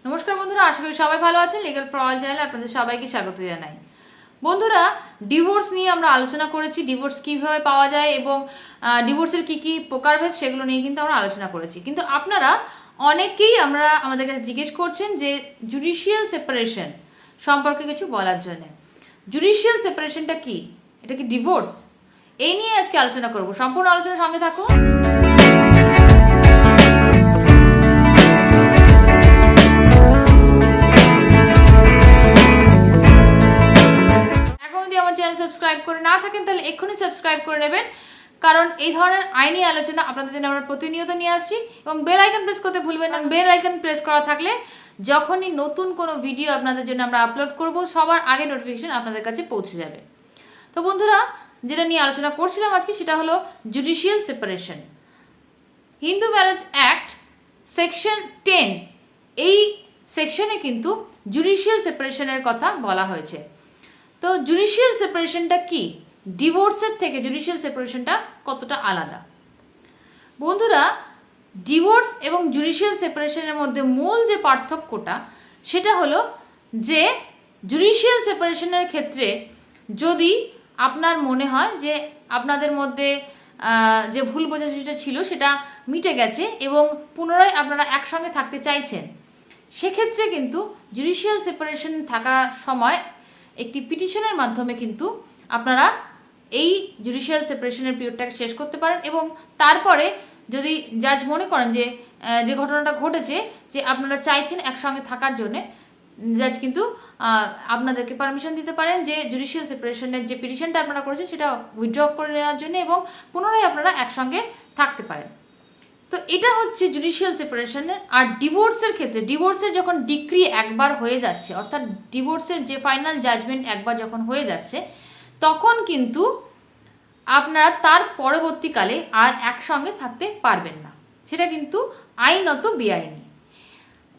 নমস্কার বন্ধুরা, আশা করি সবাই ভালো আছেন। লিগাল ফর অল চ্যানেলে আপনাদের সবাইকে স্বাগত জানাই। বন্ধুরা, ডিভোর্স নিয়ে আমরা আলোচনা করেছি, ডিভোর্স কিভাবে পাওয়া যায় এবং ডিভোর্সের কি কি প্রকারভেদ সেগুলো নিয়ে কিন্তু আমরা আলোচনা করেছি। কিন্তু আপনারা অনেকেই আমাদের কাছে জিজ্ঞেস করছেন যে জুডিশিয়াল সেপারেশন সম্পর্কে কিছু বলার জন্য। জুডিশিয়াল সেপারেশনটা কি, এটা কি ডিভোর্স? এই নিয়ে আজকে আলোচনা করব। সম্পূর্ণ আলোচনার সঙ্গে থাকুন। সাবস্ক্রাইব করে না থাকেন তাহলে এক্ষুনি সাবস্ক্রাইব করে নেবেন, কারণ এই ধরনের আইনি আলোচনা আপনাদের জন্য আমরা প্রতিনিয়ত নিয়ে আসছি। এবং বেল আইকন প্রেস করতে ভুলবেন না। বেল আইকন প্রেস করা থাকলে যখনই নতুন কোনো ভিডিও আপনাদের জন্য আমরা আপলোড করব সবার আগে নোটিফিকেশন আপনাদের কাছে পৌঁছে যাবে। তো বন্ধুরা, যেটা নিয়ে আলোচনা করছিলাম আজকে সেটা হলো judicial separation. Hindu marriage act section 10, এই সেকশনে কিন্তু জুডিশিয়াল সেপারেশনের কথা বলা হয়েছে। তো জুডিশিয়াল সেপারেশনটা কি, ডিভোর্সের থেকে জুডিশিয়াল সেপারেশনটা কতটা আলাদা? বন্ধুরা, ডিভোর্স এবং জুডিশিয়াল সেপারেশনের মধ্যে মূল যে পার্থক্যটা সেটা হলো যে জুডিশিয়াল সেপারেশনের ক্ষেত্রে যদি আপনার মনে হয় যে আপনাদের মধ্যে যে ভুল বোঝাবুঝিটা ছিল সেটা মিটে গেছে এবং পুনরায় আপনারা একসঙ্গে থাকতে চাইছেন, সেক্ষেত্রে কিন্তু জুডিশিয়াল সেপারেশন থাকার সময় একটি পিটিশনের মাধ্যমে কিন্তু আপনারা এই জুডিশিয়াল সেপারেশনের পিরিয়ডটাকে শেষ করতে পারেন। এবং তারপরে যদি জাজ মনে করেন যে যে ঘটনাটা ঘটেছে যে আপনারা চাইছেন একসঙ্গে থাকার জন্যে, জাজ কিন্তু আপনাদেরকে পারমিশন দিতে পারেন যে জুডিশিয়াল সেপারেশনের যে পিটিশনটা আপনারা করেছেন সেটা উইথড্র করে নেওয়ার জন্য এবং পুনরায় আপনারা একসঙ্গে থাকতে পারেন। তো এটা হচ্ছে জুডিশিয়াল সেপারেশনের। আর ডিভোর্সের ক্ষেত্রে, ডিভোর্সের যখন ডিক্রি একবার হয়ে যাচ্ছে, অর্থাৎ ডিভোর্সের যে ফাইনাল জাজমেন্ট একবার যখন হয়ে যাচ্ছে, তখন কিন্তু আপনারা তার পরবর্তীকালে আর একসঙ্গে থাকতে পারবেন না। সেটা কিন্তু আইনত বেআইনি।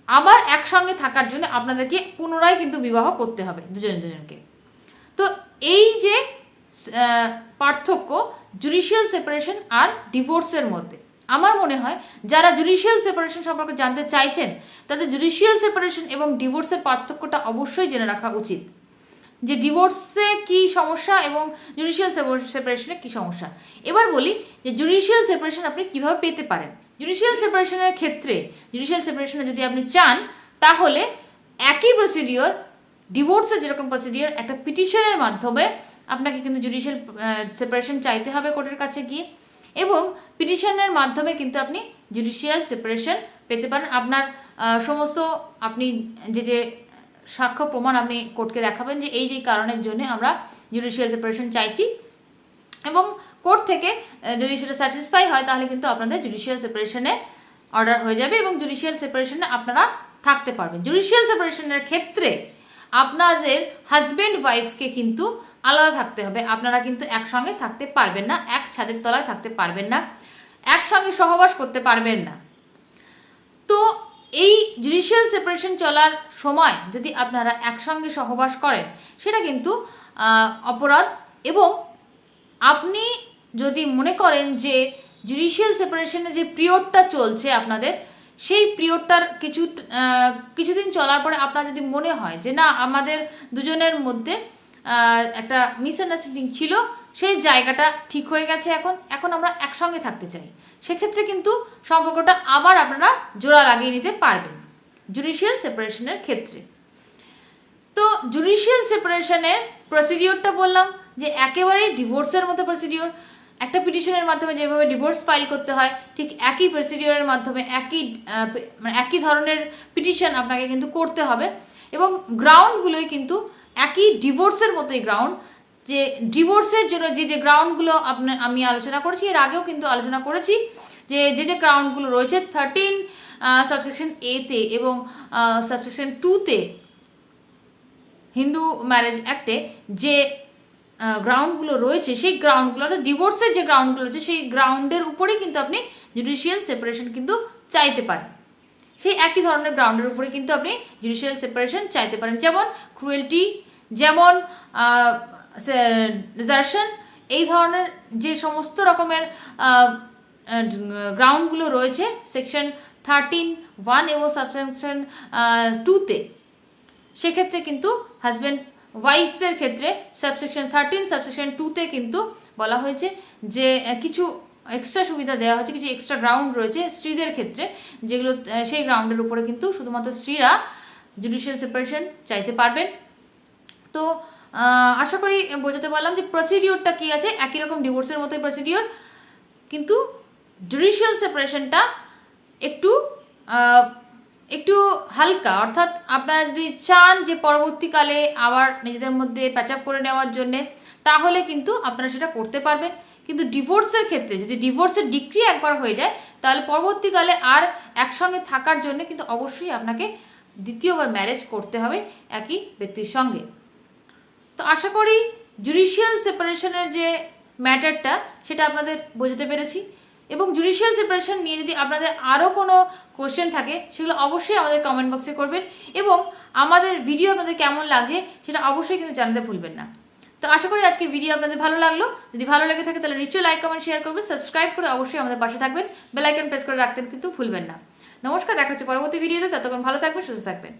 আবার একসঙ্গে থাকার জন্য আপনাদেরকে পুনরায় কিন্তু বিবাহ করতে হবে দুজনকে। তো এই যে পার্থক্য জুডিশিয়াল সেপারেশন আর ডিভোর্সের মধ্যে, আমার মনে হয় যারা জুডিশিয়াল সেপারেশন সম্পর্কে জানতে চাইছেন তাদের জুডিশিয়াল সেপারেশন এবং ডিভোর্সের পার্থক্যটা অবশ্যই জেনে রাখা উচিত, যে ডিভোর্সে কি সমস্যা এবং জুডিশিয়াল সেপারেশনে কি সমস্যা। এবার বলি যে জুডিশিয়াল সেপারেশন আপনি কিভাবে পেতে পারেন। জুডিশিয়াল সেপারেশনের ক্ষেত্রে, জুডিশিয়াল সেপারেশনে যদি আপনি চান তাহলে একই প্রসিডিওর, ডিভোর্সের যেরকম প্রসিডিওর, একটা পিটিশনের মাধ্যমে আপনাকে কিন্তু জুডিশিয়াল সেপারেশন চাইতে হবে কোর্টের কাছে গিয়ে, এবং পিটিশনের মাধ্যমে কিন্তু আপনি জুডিশিয়াল সেপারেশন পেতে পারেন। আপনার সমস্ত আপনি যে সাক্ষ্য প্রমাণ আপনি কোর্টকে দেখাবেন যে এই যে কারণের জন্য আমরা জুডিশিয়াল সেপারেশন চাইছি, এবং কোর্ট থেকে যদি সেটা স্যাটিসফাই হয় তাহলে কিন্তু আপনাদের জুডিশিয়াল সেপারেশনে অর্ডার হয়ে যাবে এবং জুডিশিয়াল সেপারেশনে আপনারা থাকতে পারবেন। জুডিশিয়াল সেপারেশনের ক্ষেত্রে আপনাদের হাজব্যান্ড ওয়াইফকে কিন্তু আলাদা থাকতে হবে। আপনারা কিন্তু একসঙ্গে থাকতে পারবেন না, এক ছাদের তলায় থাকতে পারবেন না, একসঙ্গে সহবাস করতে পারবেন না। তো এই জুডিশিয়াল সেপারেশন চলার সময় যদি আপনারা একসঙ্গে সহবাস করেন সেটা কিন্তু অপরাধ। এবং আপনি যদি মনে করেন যে জুডিশিয়াল সেপারেশনে যে পিরিয়ডটা চলছে আপনাদের, সেই পিরিয়ডটার কিছুদিন চলার পরে আপনার যদি মনে হয় যে না, আমাদের দুজনের মধ্যে একটা মিসআন্ডারস্ট্যান্ডিং ছিল, সেই জায়গাটা ঠিক হয়ে গেছে, এখন আমরা একসঙ্গে থাকতে চাই, সেক্ষেত্রে কিন্তু সম্পর্কটা আবার আপনারা জোড়া লাগিয়ে নিতে পারবেন জুডিশিয়াল সেপারেশনের ক্ষেত্রে। তো জুডিশিয়াল সেপারেশনের প্রসিডিওরটা বললাম যে একেবারেই ডিভোর্সের মতো প্রসিডিওর। একটা পিটিশনের মাধ্যমে যেভাবে ডিভোর্স ফাইল করতে হয় ঠিক একই প্রসিডিওরের মাধ্যমে একই ধরনের পিটিশন আপনাকে কিন্তু করতে হবে, এবং গ্রাউন্ডগুলোই কিন্তু একই ডিভোর্সের মতোই গ্রাউন্ড। যে ডিভোর্সের জন্য যে গ্রাউন্ডগুলো আমি আলোচনা করেছি, এর আগেও কিন্তু আলোচনা করেছি যে গ্রাউন্ডগুলো রয়েছে 13 সাবসেকশন A-তে এবং সাবসেকশন 2-তে হিন্দু ম্যারেজ অ্যাক্টে যে গ্রাউন্ডগুলো রয়েছে, সেই গ্রাউন্ডগুলো, অর্থাৎ ডিভোর্সের যে গ্রাউন্ডগুলো রয়েছে সেই গ্রাউন্ডের উপরেই কিন্তু আপনি জুডিশিয়াল সেপারেশন কিন্তু চাইতে পারেন। সেই একই ধরনের গ্রাউন্ডের উপরে কিন্তু আপনি জুডিশিয়াল সেপারেশন চাইতে পারেন, যেমন ক্রুয়েলটি, যেমন ডিজার্শন, এই ধরনের যে সমস্ত রকমের গ্রাউন্ডগুলো রয়েছে সেকশন 13(1) এবং সাবসেকশন 2-তে, সেক্ষেত্রে কিন্তু হাজব্যান্ড ওয়াইফসের ক্ষেত্রে সাবসেকশন 13 সাবসেকশন 2-তে কিন্তু বলা হয়েছে যে কিছু এক্সট্রা সুবিধা দেওয়া হয়েছে, কিছু এক্সট্রা গ্রাউন্ড রয়েছে স্ত্রীদের ক্ষেত্রে, যেগুলো সেই গ্রাউন্ডের উপরে কিন্তু শুধুমাত্র স্ত্রীরা জুডিশিয়াল সেপারেশন চাইতে পারবেন। তো আশা করি বোঝাতে পারলাম যে প্রসিডিওরটা কী আছে, একই রকম ডিভোর্সের মতোই প্রসিডিওর, কিন্তু জুডিশিয়াল সেপারেশনটা একটু একটু হালকা। অর্থাৎ আপনারা যদি চান যে পরবর্তীকালে আবার নিজেদের মধ্যে প্যাচ আপ করে নেওয়ার জন্যে, তাহলে কিন্তু আপনারা সেটা করতে পারবেন। কিন্তু ডিভোর্সের ক্ষেত্রে যদি ডিভোর্সের ডিক্রি একবার হয়ে যায়, তাহলে পরবর্তীকালে আর একসঙ্গে থাকার জন্য কিন্তু অবশ্যই আপনাকে দ্বিতীয়বার ম্যারেজ করতে হবে একই ব্যক্তির সঙ্গে। তো আশা করি জুডিশিয়াল সেপারেশনের যে ম্যাটারটা সেটা আপনাদের বোঝাতে পেরেছি, এবং জুডিশিয়াল সেপারেশন নিয়ে যদি আপনাদের আরও কোনো কোশ্চেন থাকে সেগুলো অবশ্যই আমাদের কমেন্ট বক্সে করবেন, এবং আমাদের ভিডিও আপনাদের কেমন লাগছে সেটা অবশ্যই কিন্তু জানাতে ভুলবেন না। তো আশা করি আজকে ভিডিও আপনাদের ভালো লাগলো। যদি ভালো লেগে থাকে তাহলে নিশ্চয়ই লাইক কমেন্ট শেয়ার করবেন, সাবস্ক্রাইব করে অবশ্যই আমাদের পাশে থাকবেন, বেল আইকন প্রেস করে রাখতে কিন্তু ভুলবেন না। নমস্কার, দেখা হচ্ছে পরবর্তী ভিডিওতে। ততক্ষণ ভালো থাকবেন, সুস্থ থাকবেন।